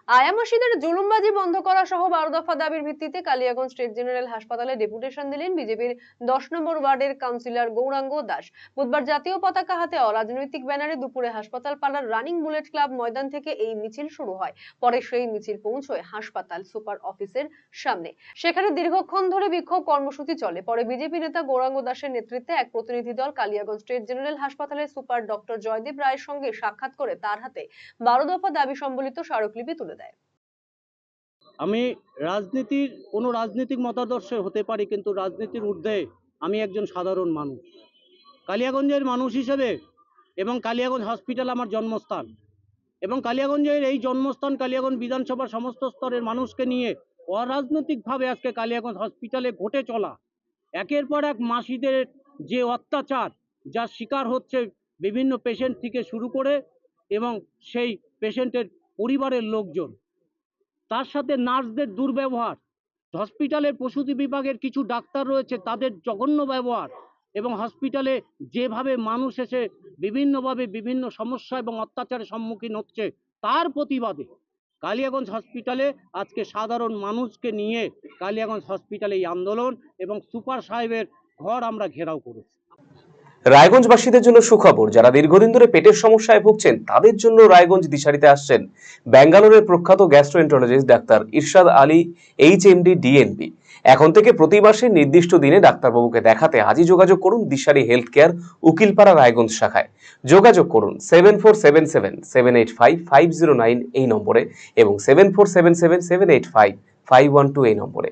আয়া মসজিদের জুলুমবাজি বন্ধ করা সহ 12 দফা দাবির ভিত্তিতে কালিয়াগঞ্জ স্টেট জেনারেল হাসপাতালে ডেপুটেশন দিলেন বিজেপির 10 নম্বর ওয়ার্ডের কাউন্সিলর গৌরাঙ্গ দাস। বুধবার জাতীয় পতাকা হাতে অরাজনৈতিক ব্যানারে দুপুরে হাসপাতাল পাড়ার রানিং বুলেট ক্লাব ময়দান থেকে এই মিছিল শুরু হয়। পরে সেই মিছিল পৌঁছয় হাসপাতাল সুপার অফিসের সামনে। সেখানে দীর্ঘক্ষণ ধরে বিক্ষোভ কর্মসূচি চলে। পরে বিজেপি নেতা গৌরাঙ্গ দাসের নেতৃত্বে এক প্রতিনিধি দল কালিয়াগঞ্জ স্টেট জেনারেল হাসপাতালের সুপার ডক্টর জয়দেব রায়ের সঙ্গে সাক্ষাৎ করে তার হাতে 12 দফা দাবি সম্বলিত স্মারকলিপি তুলে দেয়। আমি কোনো রাজনৈতিক মতাদর্শে হতে পারি, কিন্তু রাজনীতির ঊর্ধ্বে আমি একজন সাধারণ মানুষ। কালিয়াগঞ্জের মানুষ হিসেবে এবং কালিয়াগঞ্জ হসপিটাল আমার জন্মস্থান, এবং কালিয়াগঞ্জের এই জন্মস্থান কালিয়াগঞ্জ বিধানসভার সমস্ত স্তরের মানুষকে নিয়ে অরাজনৈতিকভাবে আজকে কালিয়াগঞ্জ হসপিটালে ঘটে চলা একের পর এক মাসিদের যে অত্যাচার, যার শিকার হচ্ছে বিভিন্ন পেশেন্ট থেকে শুরু করে এবং সেই পেশেন্টের পরিবারের লোকজন, তার সাথে নার্সদের দুর্ব্যবহার, হসপিটালের প্রসূতি বিভাগের কিছু ডাক্তার রয়েছে তাদের জঘন্য ব্যবহার, এবং হসপিটালে যেভাবে মানুষ এসে বিভিন্নভাবে বিভিন্ন সমস্যা এবং অত্যাচারের সম্মুখীন হচ্ছে, তার প্রতিবাদে কালিয়াগঞ্জ হসপিটালে আজকে সাধারণ মানুষকে নিয়ে কালিয়াগঞ্জ হসপিটালে এই আন্দোলন, এবং সুপার সাহেবের ঘর আমরা ঘেরাও করেছি। রায়গঞ্জবাসীদের জন্য সুখবর, যারা দীর্ঘদিন ধরে পেটের সমস্যায় ভুগছেন তাদের জন্য রায়গঞ্জ দিশারিতে আসছেন ব্যাঙ্গালোরের প্রখ্যাত গ্যাস্ট্রোএন্টারোলজিস্ট ডাক্তার ইরশাদ আলী, এইচএমডি, ডিএনবি। এখন থেকে প্রতি মাসে নির্দিষ্ট দিনে ডাক্তারবাবুকে দেখাতে আজই যোগাযোগ করুন দিশারি হেলথ কেয়ার, উকিলপাড়া, রায়গঞ্জ শাখায়। যোগাযোগ করুন 7477785509 এই নম্বরে এবং 7477785512 এই নম্বরে।